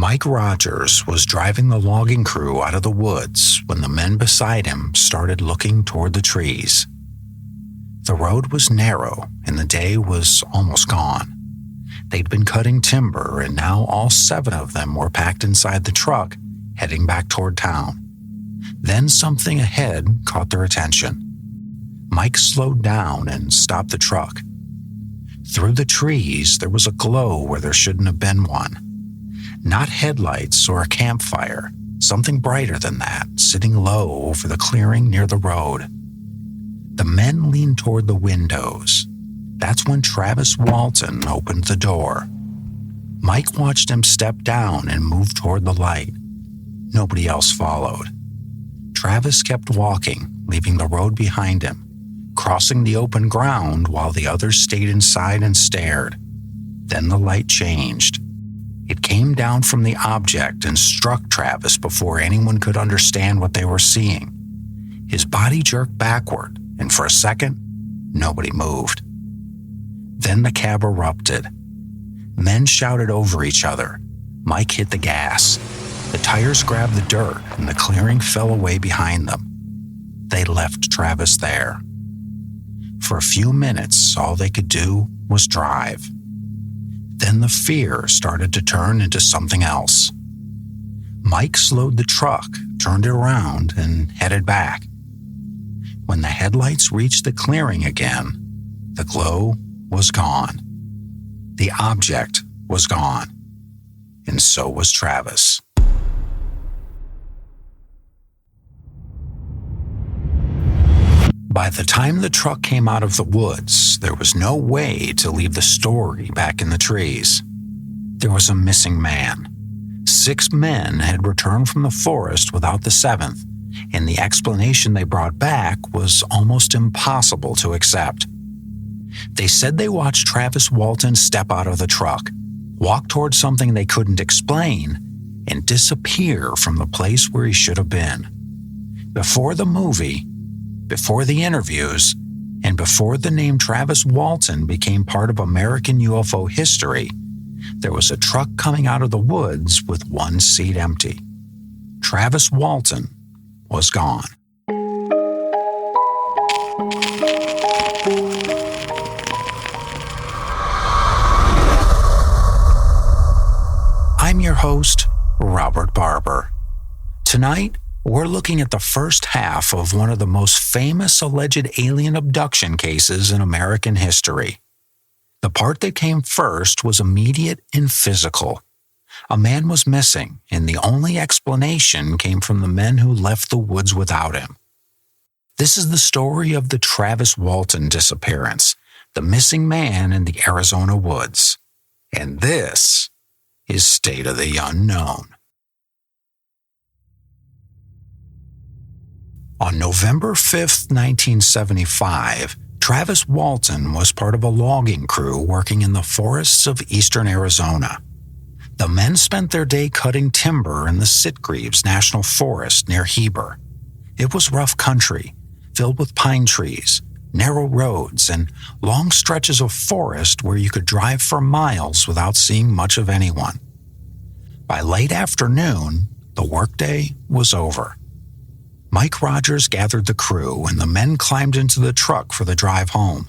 Mike Rogers was driving the logging crew out of the woods when the men beside him started looking toward the trees. The road was narrow and the day was almost gone. They'd been cutting timber and now all 7 of them were packed inside the truck, heading back toward town. Then something ahead caught their attention. Mike slowed down and stopped the truck. Through the trees, there was a glow where there shouldn't have been one. Not headlights or a campfire, something brighter than that, sitting low over the clearing near the road. The men leaned toward the windows. That's when Travis Walton opened the door. Mike watched him step down and move toward the light. Nobody else followed. Travis kept walking, leaving the road behind him, crossing the open ground while the others stayed inside and stared. Then the light changed. It came down from the object and struck Travis before anyone could understand what they were seeing. His body jerked backward, and for a second, nobody moved. Then the cab erupted. Men shouted over each other. Mike hit the gas. The tires grabbed the dirt, and the clearing fell away behind them. They left Travis there. For a few minutes, all they could do was drive. Then the fear started to turn into something else. Mike slowed the truck, turned it around, and headed back. When the headlights reached the clearing again, the glow was gone. The object was gone. And so was Travis. By the time the truck came out of the woods, there was no way to leave the story back in the trees. There was a missing man. 6 men had returned from the forest without the 7th, and the explanation they brought back was almost impossible to accept. They said they watched Travis Walton step out of the truck, walk towards something they couldn't explain, and disappear from the place where he should have been. Before the movie, before the interviews, and before the name Travis Walton became part of American UFO history, there was a truck coming out of the woods with 1 seat empty. Travis Walton was gone. I'm your host, Robert Barber. Tonight, we're looking at the first half of one of the most famous alleged alien abduction cases in American history. The part that came first was immediate and physical. A man was missing, and the only explanation came from the men who left the woods without him. This is the story of the Travis Walton disappearance, the missing man in the Arizona woods. And this is State of the Unknown. On November 5th, 1975, Travis Walton was part of a logging crew working in the forests of eastern Arizona. The men spent their day cutting timber in the Sitgreaves National Forest near Heber. It was rough country, filled with pine trees, narrow roads, and long stretches of forest where you could drive for miles without seeing much of anyone. By late afternoon, the workday was over. Mike Rogers gathered the crew, and the men climbed into the truck for the drive home.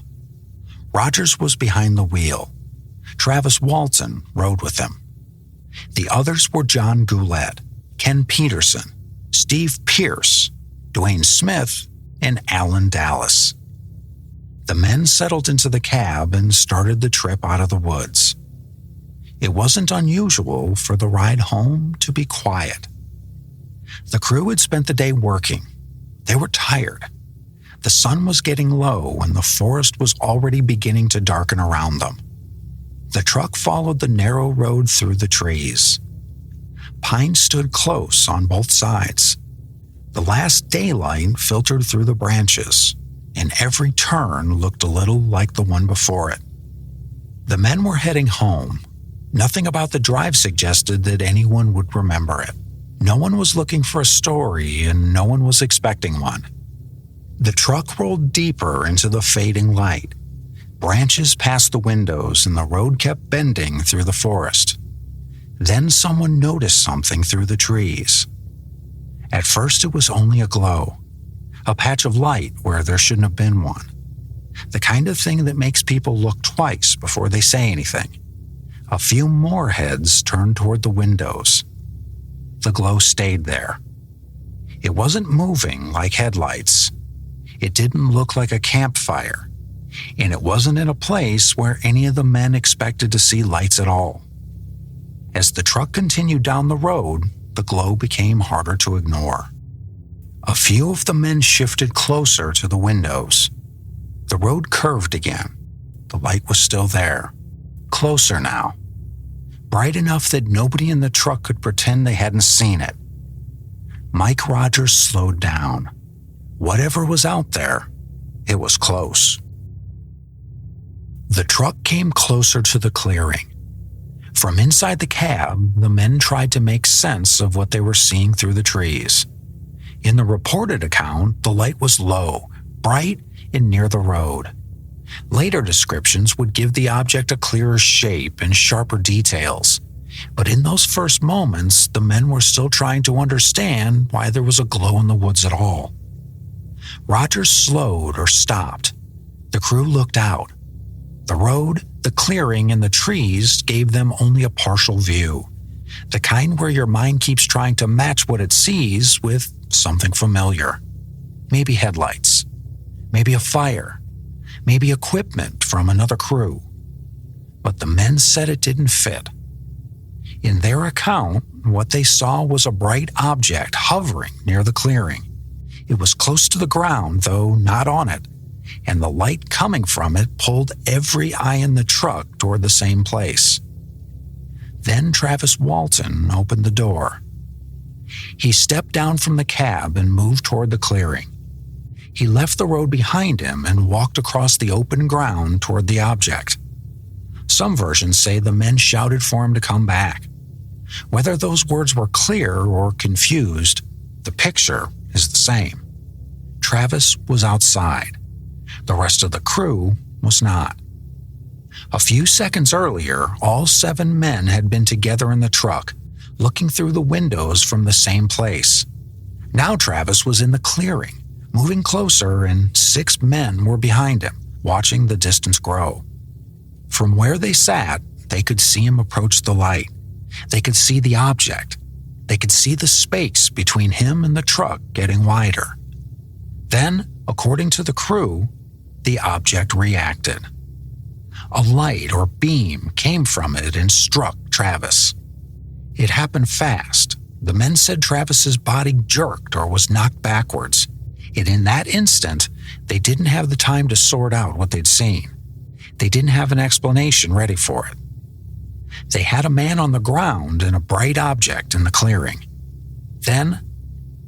Rogers was behind the wheel. Travis Walton rode with him. The others were John Goulet, Ken Peterson, Steve Pierce, Dwayne Smith, and Alan Dallas. The men settled into the cab and started the trip out of the woods. It wasn't unusual for the ride home to be quiet. The crew had spent the day working. They were tired. The sun was getting low and the forest was already beginning to darken around them. The truck followed the narrow road through the trees. Pines stood close on both sides. The last daylight filtered through the branches, and every turn looked a little like the one before it. The men were heading home. Nothing about the drive suggested that anyone would remember it. No one was looking for a story, and no one was expecting one. The truck rolled deeper into the fading light. Branches passed the windows, and the road kept bending through the forest. Then someone noticed something through the trees. At first it was only a glow, a patch of light where there shouldn't have been one. The kind of thing that makes people look twice before they say anything. A few more heads turned toward the windows. The glow stayed there. It wasn't moving like headlights. It didn't look like a campfire. And it wasn't in a place where any of the men expected to see lights at all. As the truck continued down the road, the glow became harder to ignore. A few of the men shifted closer to the windows. The road curved again. The light was still there. Closer now. Bright enough that nobody in the truck could pretend they hadn't seen it. Mike Rogers slowed down. Whatever was out there, it was close. The truck came closer to the clearing. From inside the cab, the men tried to make sense of what they were seeing through the trees. In the reported account, the light was low, bright, and near the road. Later descriptions would give the object a clearer shape and sharper details. But in those first moments, the men were still trying to understand why there was a glow in the woods at all. Rogers slowed or stopped. The crew looked out. The road, the clearing, and the trees gave them only a partial view. The kind where your mind keeps trying to match what it sees with something familiar. Maybe headlights. Maybe a fire. Maybe equipment from another crew. But the men said it didn't fit. In their account, what they saw was a bright object hovering near the clearing. It was close to the ground, though not on it, and the light coming from it pulled every eye in the truck toward the same place. Then Travis Walton opened the door. He stepped down from the cab and moved toward the clearing. He left the road behind him and walked across the open ground toward the object. Some versions say the men shouted for him to come back. Whether those words were clear or confused, the picture is the same. Travis was outside. The rest of the crew was not. A few seconds earlier, all 7 men had been together in the truck, looking through the windows from the same place. Now Travis was in the clearing, moving closer, and 6 men were behind him, watching the distance grow. From where they sat, they could see him approach the light. They could see the object. They could see the space between him and the truck getting wider. Then, according to the crew, the object reacted. A light or beam came from it and struck Travis. It happened fast. The men said Travis's body jerked or was knocked backwards. And in that instant, they didn't have the time to sort out what they'd seen. They didn't have an explanation ready for it. They had a man on the ground and a bright object in the clearing. Then,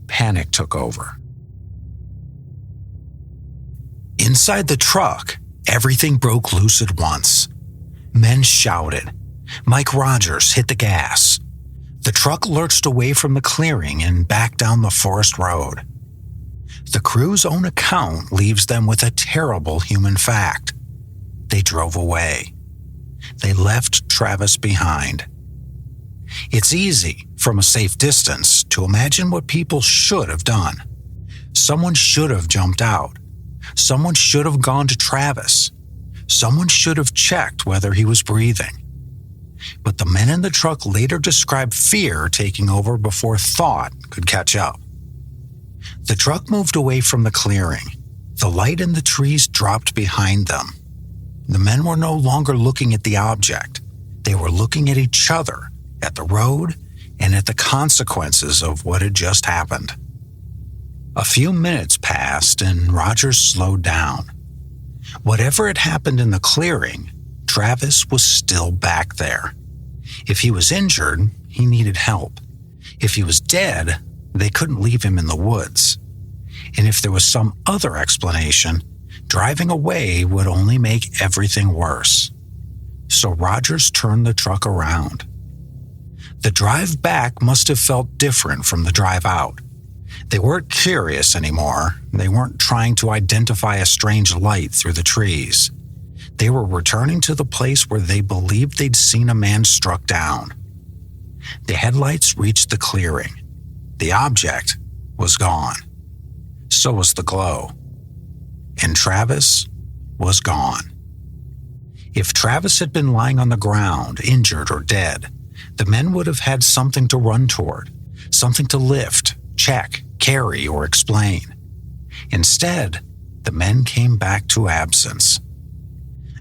panic took over. Inside the truck, everything broke loose at once. Men shouted. Mike Rogers hit the gas. The truck lurched away from the clearing and back down the forest road. The crew's own account leaves them with a terrible human fact. They drove away. They left Travis behind. It's easy, from a safe distance, to imagine what people should have done. Someone should have jumped out. Someone should have gone to Travis. Someone should have checked whether he was breathing. But the men in the truck later described fear taking over before thought could catch up. The truck moved away from the clearing. The light in the trees dropped behind them. The men were no longer looking at the object. They were looking at each other, at the road, and at the consequences of what had just happened. A few minutes passed and Rogers slowed down. Whatever had happened in the clearing, Travis was still back there. If he was injured, he needed help. If he was dead, they couldn't leave him in the woods. And if there was some other explanation, driving away would only make everything worse. So Rogers turned the truck around. The drive back must have felt different from the drive out. They weren't curious anymore. They weren't trying to identify a strange light through the trees. They were returning to the place where they believed they'd seen a man struck down. The headlights reached the clearing. The object was gone. So was the glow. And Travis was gone. If Travis had been lying on the ground, injured or dead, the men would have had something to run toward, something to lift, check, carry, or explain. Instead, the men came back to absence.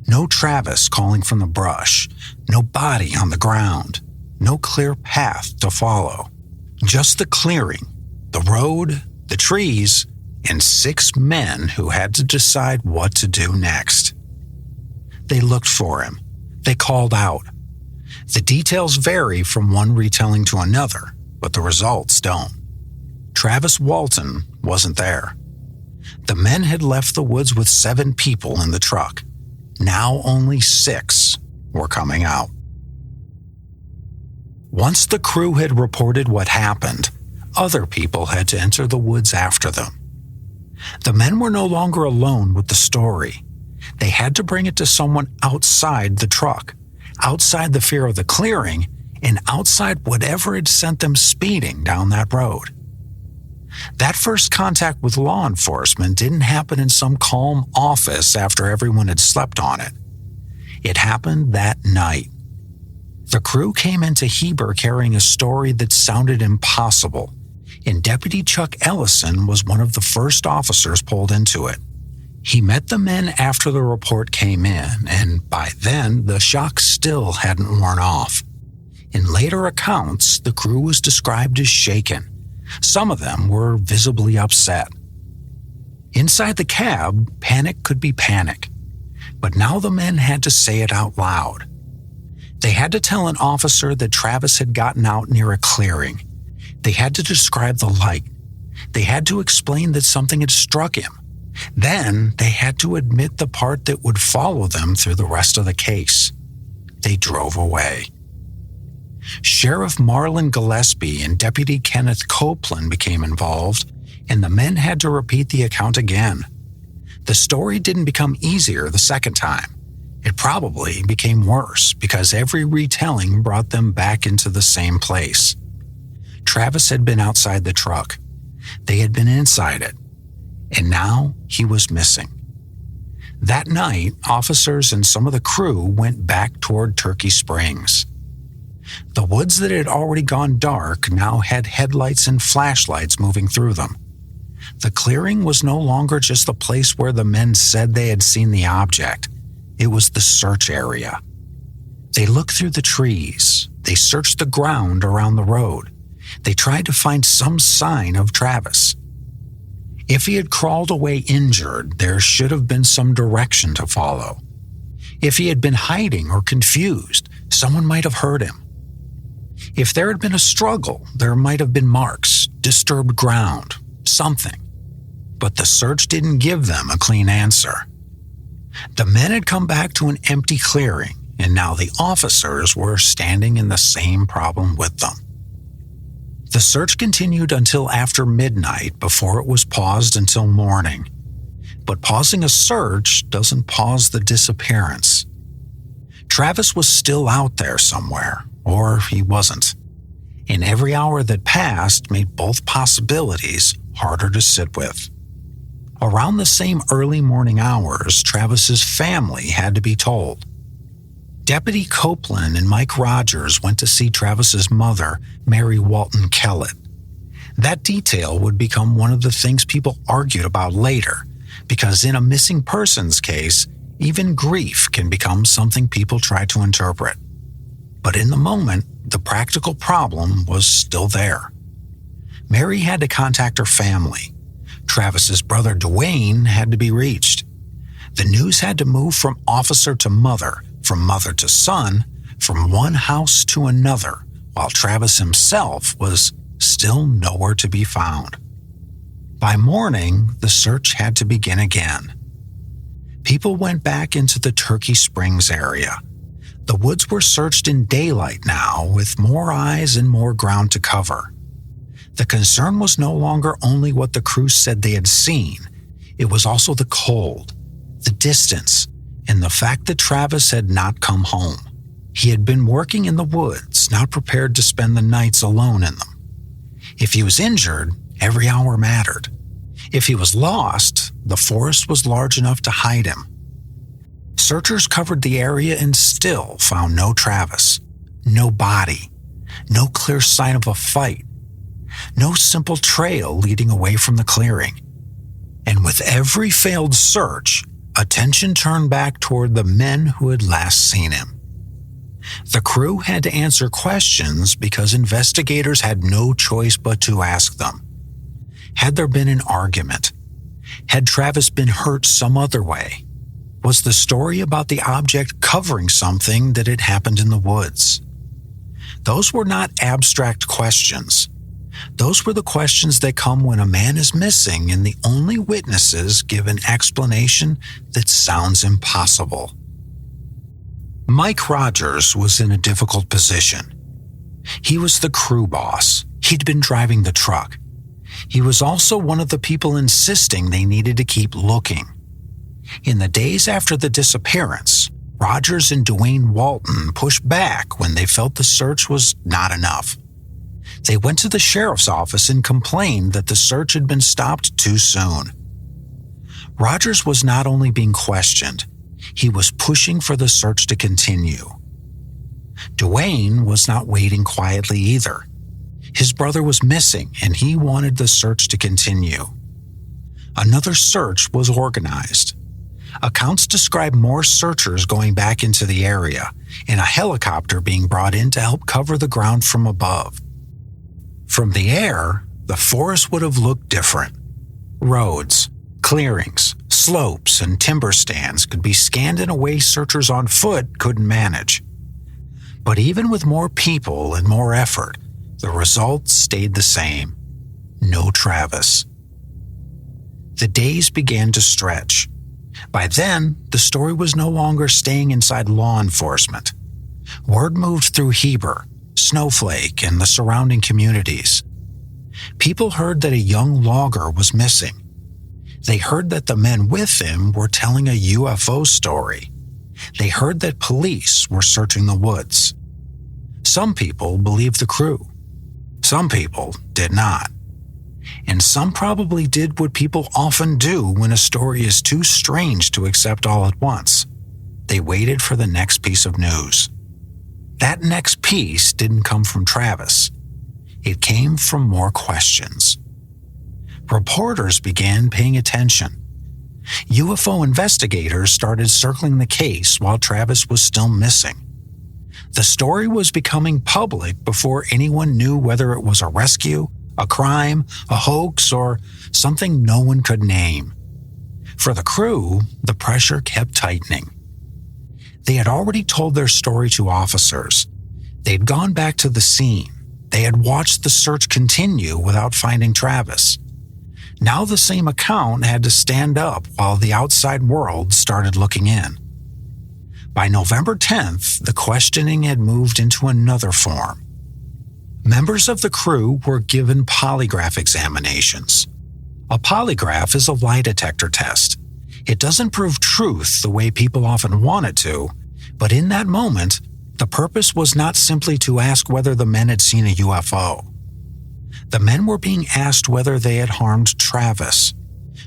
No Travis calling from the brush, no body on the ground, no clear path to follow. Just the clearing, the road, the trees, and 6 men who had to decide what to do next. They looked for him. They called out. The details vary from one retelling to another, but the results don't. Travis Walton wasn't there. The men had left the woods with 7 people in the truck. Now only 6 were coming out. Once the crew had reported what happened, other people had to enter the woods after them. The men were no longer alone with the story. They had to bring it to someone outside the truck, outside the fear of the clearing, and outside whatever had sent them speeding down that road. That first contact with law enforcement didn't happen in some calm office after everyone had slept on it. It happened that night. The crew came into Heber carrying a story that sounded impossible, and Deputy Chuck Ellison was one of the first officers pulled into it. He met the men after the report came in, and by then the shock still hadn't worn off. In later accounts, the crew was described as shaken. Some of them were visibly upset. Inside the cab, panic could be panic, but now the men had to say it out loud. They had to tell an officer that Travis had gotten out near a clearing. They had to describe the light. They had to explain that something had struck him. Then they had to admit the part that would follow them through the rest of the case. They drove away. Sheriff Marlon Gillespie and Deputy Kenneth Copeland became involved, and the men had to repeat the account again. The story didn't become easier the second time. It probably became worse because every retelling brought them back into the same place. Travis had been outside the truck. They had been inside it. And now he was missing. That night, officers and some of the crew went back toward Turkey Springs. The woods that had already gone dark now had headlights and flashlights moving through them. The clearing was no longer just the place where the men said they had seen the object. It was the search area. They looked through the trees. They searched the ground around the road. They tried to find some sign of Travis. If he had crawled away injured, there should have been some direction to follow. If he had been hiding or confused, someone might have heard him. If there had been a struggle, there might have been marks, disturbed ground, something. But the search didn't give them a clean answer. The men had come back to an empty clearing, and now the officers were standing in the same problem with them. The search continued until after midnight before it was paused until morning. But pausing a search doesn't pause the disappearance. Travis was still out there somewhere, or he wasn't. And every hour that passed made both possibilities harder to sit with. Around the same early morning hours, Travis's family had to be told. Deputy Copeland and Mike Rogers went to see Travis's mother, Mary Walton Kellett. That detail would become one of the things people argued about later, because in a missing persons case, even grief can become something people try to interpret. But in the moment, the practical problem was still there. Mary had to contact her family. Travis's brother Dwayne had to be reached. The news had to move from officer to mother, from mother to son, from one house to another, while Travis himself was still nowhere to be found. By morning, the search had to begin again. People went back into the Turkey Springs area. The woods were searched in daylight now, with more eyes and more ground to cover. The concern was no longer only what the crew said they had seen, it was also the cold, the distance, and the fact that Travis had not come home. He had been working in the woods, not prepared to spend the nights alone in them. If he was injured, every hour mattered. If he was lost, the forest was large enough to hide him. Searchers covered the area and still found no Travis, no body, no clear sign of a fight, no simple trail leading away from the clearing. And with every failed search, attention turned back toward the men who had last seen him. The crew had to answer questions because investigators had no choice but to ask them. Had there been an argument? Had Travis been hurt some other way? Was the story about the object covering something that had happened in the woods? Those were not abstract questions. Those were the questions that come when a man is missing and the only witnesses give an explanation that sounds impossible. Mike Rogers was in a difficult position. He was the crew boss. He'd been driving the truck. He was also one of the people insisting they needed to keep looking. In the days after the disappearance, Rogers and Dwayne Walton pushed back when they felt the search was not enough. They went to the sheriff's office and complained that the search had been stopped too soon. Rogers was not only being questioned, he was pushing for the search to continue. Dwayne was not waiting quietly either. His brother was missing and he wanted the search to continue. Another search was organized. Accounts describe more searchers going back into the area and a helicopter being brought in to help cover the ground from above. From the air, the forest would have looked different. Roads, clearings, slopes, and timber stands could be scanned in a way searchers on foot couldn't manage. But even with more people and more effort, the results stayed the same. No Travis. The days began to stretch. By then, the story was no longer staying inside law enforcement. Word moved through Heber, Snowflake, and the surrounding communities. People heard that a young logger was missing. They heard that the men with him were telling a UFO story. They heard that police were searching the woods. Some people believed the crew. Some people did not. And some probably did what people often do when a story is too strange to accept all at once. They waited for the next piece of news. That next piece didn't come from Travis. It came from more questions. Reporters began paying attention. UFO investigators started circling the case while Travis was still missing. The story was becoming public before anyone knew whether it was a rescue, a crime, a hoax, or something no one could name. For the crew, the pressure kept tightening. They had already told their story to officers. They'd gone back to the scene. They had watched the search continue without finding Travis. Now the same account had to stand up while the outside world started looking in. By November 10th, the questioning had moved into another form. Members of the crew were given polygraph examinations. A polygraph is a lie detector test. It doesn't prove truth the way people often want it to, but in that moment, the purpose was not simply to ask whether the men had seen a UFO. The men were being asked whether they had harmed Travis,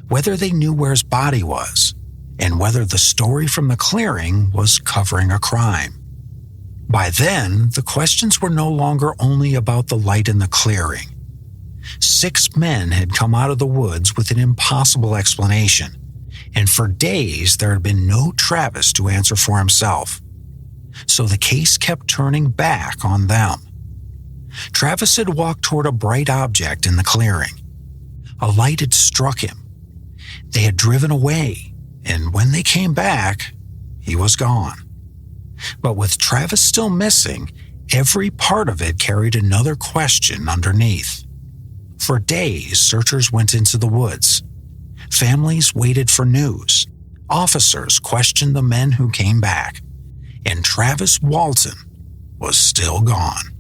whether they knew where his body was, and whether the story from the clearing was covering a crime. By then, the questions were no longer only about the light in the clearing. 6 men had come out of the woods with an impossible explanation, and for days there had been no Travis to answer for himself. So the case kept turning back on them. Travis had walked toward a bright object in the clearing. A light had struck him. They had driven away, and when they came back, he was gone. But with Travis still missing, every part of it carried another question underneath. For days, searchers went into the woods. Families waited for news. Officers questioned the men who came back. And Travis Walton was still gone.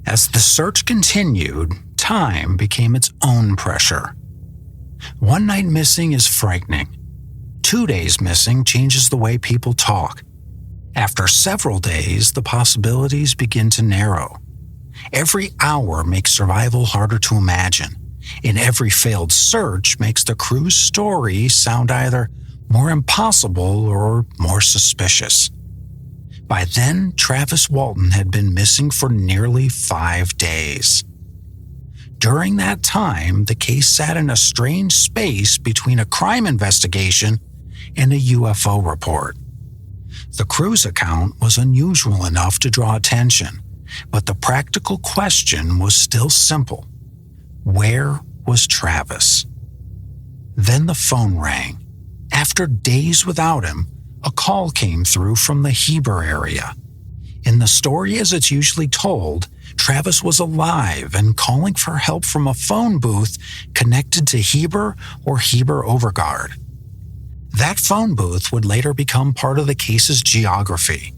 As the search continued, time became its own pressure. One night missing is frightening. 2 days missing changes the way people talk. After several days, the possibilities begin to narrow. Every hour makes survival harder to imagine, and every failed search makes the crew's story sound either more impossible or more suspicious. By then, Travis Walton had been missing for nearly 5 days. During that time, the case sat in a strange space between a crime investigation and a UFO report. The crew's account was unusual enough to draw attention, but the practical question was still simple. Where was Travis? Then the phone rang. After days without him, a call came through from the Heber area. In the story as it's usually told, Travis was alive and calling for help from a phone booth connected to Heber or Heber Overgaard. That phone booth would later become part of the case's geography,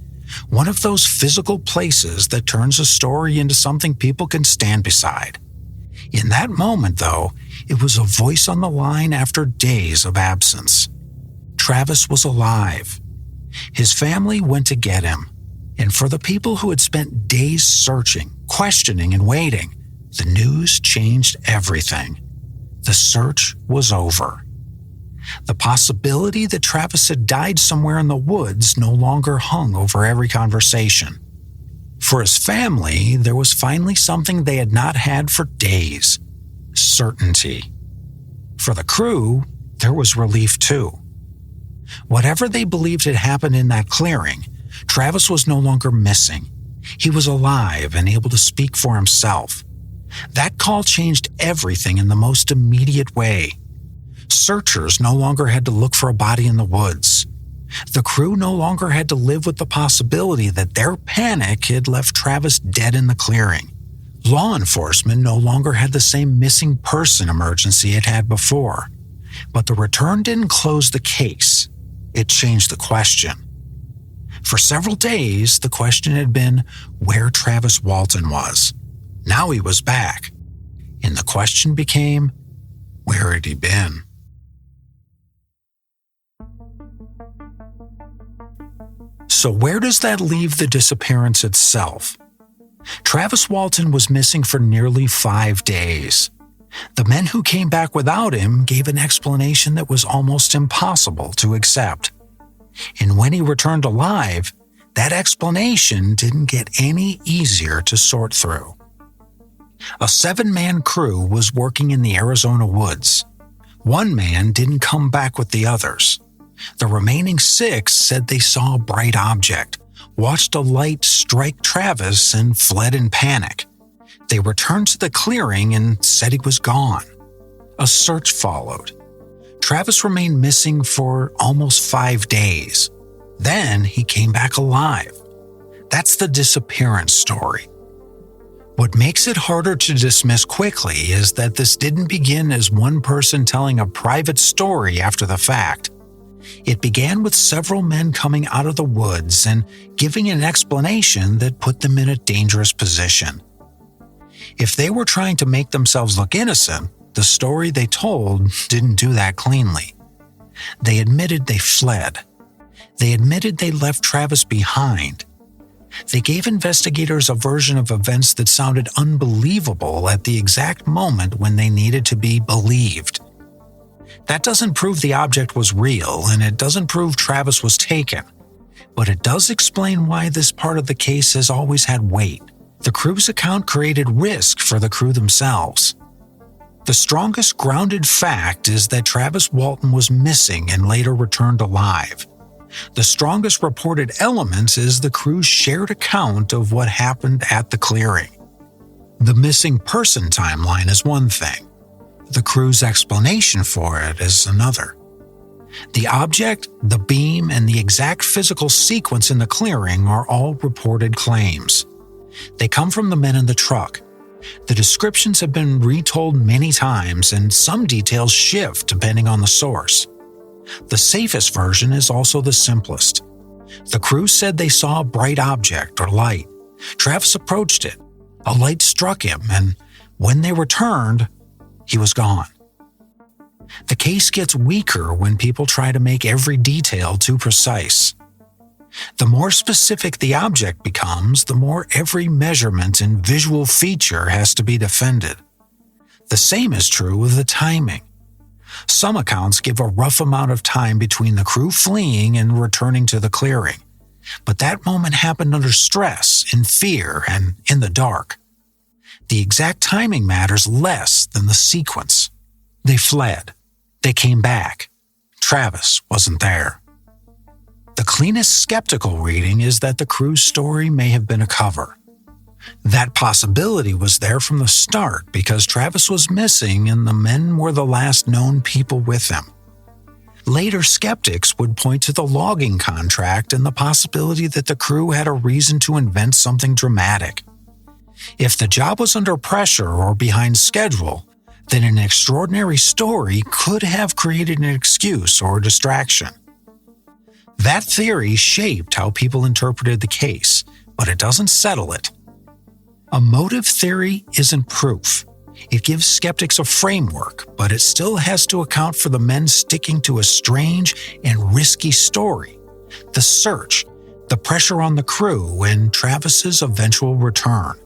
one of those physical places that turns a story into something people can stand beside. In that moment, though, it was a voice on the line after days of absence. Travis was alive. His family went to get him, and for the people who had spent days searching, questioning, and waiting, the news changed everything. The search was over. The possibility that Travis had died somewhere in the woods no longer hung over every conversation. For his family, there was finally something they had not had for days: certainty. For the crew, there was relief too. Whatever they believed had happened in that clearing, Travis was no longer missing. He was alive and able to speak for himself. That call changed everything in the most immediate way. Searchers no longer had to look for a body in the woods. The crew no longer had to live with the possibility that their panic had left Travis dead in the clearing. Law enforcement no longer had the same missing person emergency it had before. But the return didn't close the case. It changed the question. For several days, the question had been where Travis Walton was. Now he was back. And the question became, where had he been? So where does that leave the disappearance itself? Travis Walton was missing for nearly 5 days. The men who came back without him gave an explanation that was almost impossible to accept. And when he returned alive, that explanation didn't get any easier to sort through. A 7-man crew was working in the Arizona woods. 1 man didn't come back with the others. The remaining 6 said they saw a bright object, watched a light strike Travis, and fled in panic. They returned to the clearing and said he was gone. A search followed. Travis remained missing for almost 5 days. Then he came back alive. That's the disappearance story. What makes it harder to dismiss quickly is that this didn't begin as one person telling a private story after the fact. It began with several men coming out of the woods and giving an explanation that put them in a dangerous position. If they were trying to make themselves look innocent, the story they told didn't do that cleanly. They admitted they fled. They admitted they left Travis behind. They gave investigators a version of events that sounded unbelievable at the exact moment when they needed to be believed. That doesn't prove the object was real, and it doesn't prove Travis was taken. But it does explain why this part of the case has always had weight. The crew's account created risk for the crew themselves. The strongest grounded fact is that Travis Walton was missing and later returned alive. The strongest reported element is the crew's shared account of what happened at the clearing. The missing person timeline is one thing. The crew's explanation for it is another. The object, the beam, and the exact physical sequence in the clearing are all reported claims. They come from the men in the truck. The descriptions have been retold many times, and some details shift depending on the source. The safest version is also the simplest. The crew said they saw a bright object or light. Travis approached it. A light struck him, and when they returned, he was gone. The case gets weaker when people try to make every detail too precise. The more specific the object becomes, the more every measurement and visual feature has to be defended. The same is true with the timing. Some accounts give a rough amount of time between the crew fleeing and returning to the clearing, but that moment happened under stress, in fear, and in the dark. The exact timing matters less than the sequence. They fled. They came back. Travis wasn't there. The cleanest skeptical reading is that the crew's story may have been a cover. That possibility was there from the start because Travis was missing and the men were the last known people with him. Later skeptics would point to the logging contract and the possibility that the crew had a reason to invent something dramatic. If the job was under pressure or behind schedule, then an extraordinary story could have created an excuse or distraction. That theory shaped how people interpreted the case, but it doesn't settle it. A motive theory isn't proof. It gives skeptics a framework, but it still has to account for the men sticking to a strange and risky story, the search, the pressure on the crew, and Travis's eventual return.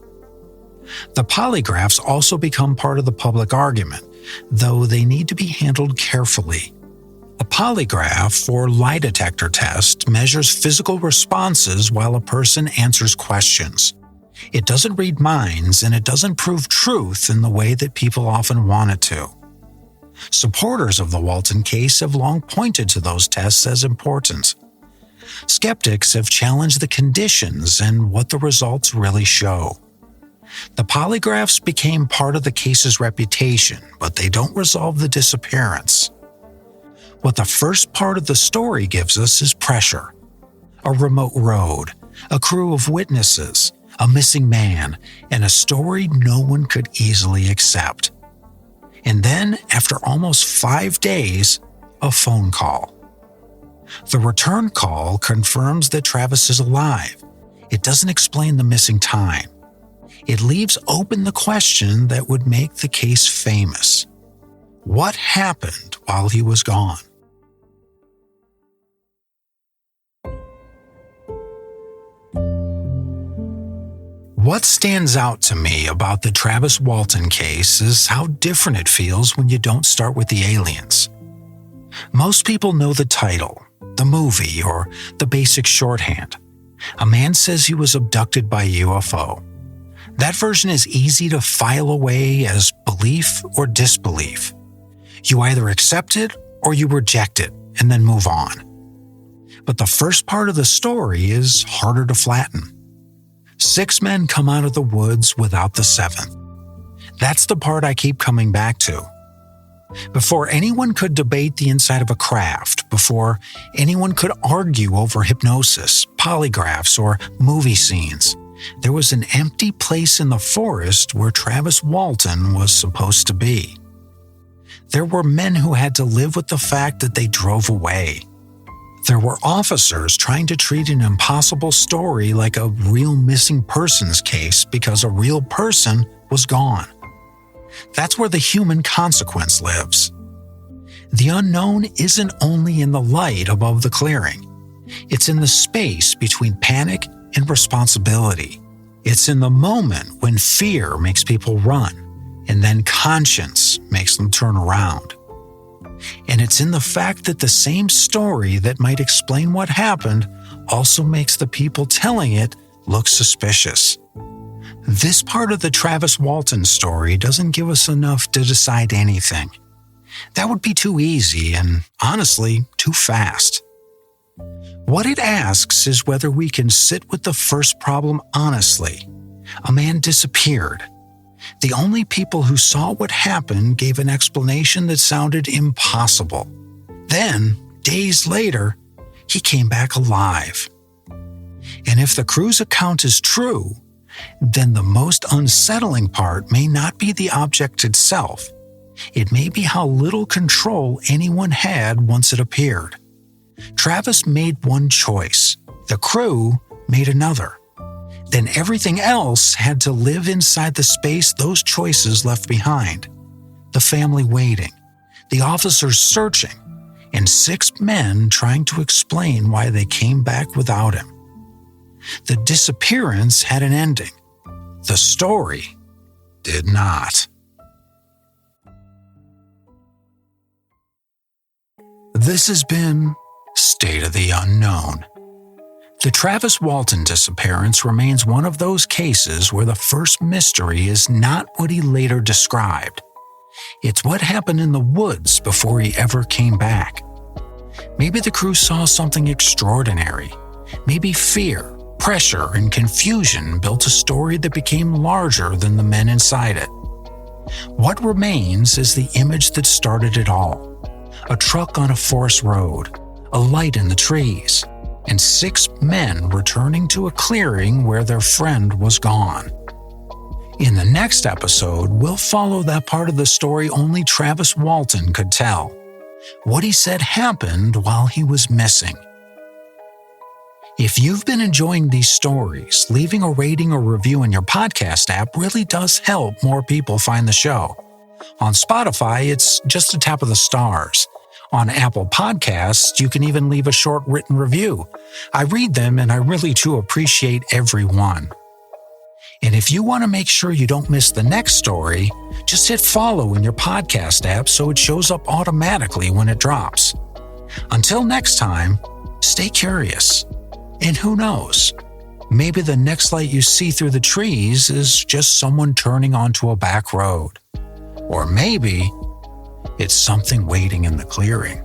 The polygraphs also become part of the public argument, though they need to be handled carefully. A polygraph, or lie detector test, measures physical responses while a person answers questions. It doesn't read minds, and it doesn't prove truth in the way that people often want it to. Supporters of the Walton case have long pointed to those tests as important. Skeptics have challenged the conditions and what the results really show. The polygraphs became part of the case's reputation, but they don't resolve the disappearance. What the first part of the story gives us is pressure. A remote road, a crew of witnesses, a missing man, and a story no one could easily accept. And then, after almost 5 days, a phone call. The return call confirms that Travis is alive. It doesn't explain the missing time. It leaves open the question that would make the case famous. What happened while he was gone? What stands out to me about the Travis Walton case is how different it feels when you don't start with the aliens. Most people know the title, the movie, or the basic shorthand. A man says he was abducted by a UFO. That version is easy to file away as belief or disbelief. You either accept it or you reject it and then move on. But the first part of the story is harder to flatten. 6 men come out of the woods without the 7th. That's the part I keep coming back to. Before anyone could debate the inside of a craft, before anyone could argue over hypnosis, polygraphs, or movie scenes, there was an empty place in the forest where Travis Walton was supposed to be. There were men who had to live with the fact that they drove away. There were officers trying to treat an impossible story like a real missing persons case because a real person was gone. That's where the human consequence lives. The unknown isn't only in the light above the clearing. It's in the space between panic and responsibility. It's in the moment when fear makes people run, and then conscience makes them turn around. And it's in the fact that the same story that might explain what happened also makes the people telling it look suspicious. This part of the Travis Walton story doesn't give us enough to decide anything. That would be too easy and, honestly, too fast. What it asks is whether we can sit with the first problem honestly. A man disappeared. The only people who saw what happened gave an explanation that sounded impossible. Then, days later, he came back alive. And if the crew's account is true, then the most unsettling part may not be the object itself. It may be how little control anyone had once it appeared. Travis made one choice. The crew made another. Then everything else had to live inside the space those choices left behind. The family waiting, the officers searching, and 6 men trying to explain why they came back without him. The disappearance had an ending. The story did not. This has been State of the Unknown. The Travis Walton disappearance remains one of those cases where the first mystery is not what he later described. It's what happened in the woods before he ever came back. Maybe the crew saw something extraordinary. Maybe fear, pressure, and confusion built a story that became larger than the men inside it. What remains is the image that started it all. A truck on a forest road, a light in the trees, and 6 men returning to a clearing where their friend was gone. In the next episode, we'll follow that part of the story only Travis Walton could tell. What he said happened while he was missing. If you've been enjoying these stories, leaving a rating or review in your podcast app really does help more people find the show. On Spotify, it's just a tap of the stars. On Apple Podcasts, you can even leave a short written review. I read them and I really do appreciate every one. And if you want to make sure you don't miss the next story, just hit follow in your podcast app so it shows up automatically when it drops. Until next time, stay curious. And who knows? Maybe the next light you see through the trees is just someone turning onto a back road. Or maybe it's something waiting in the clearing.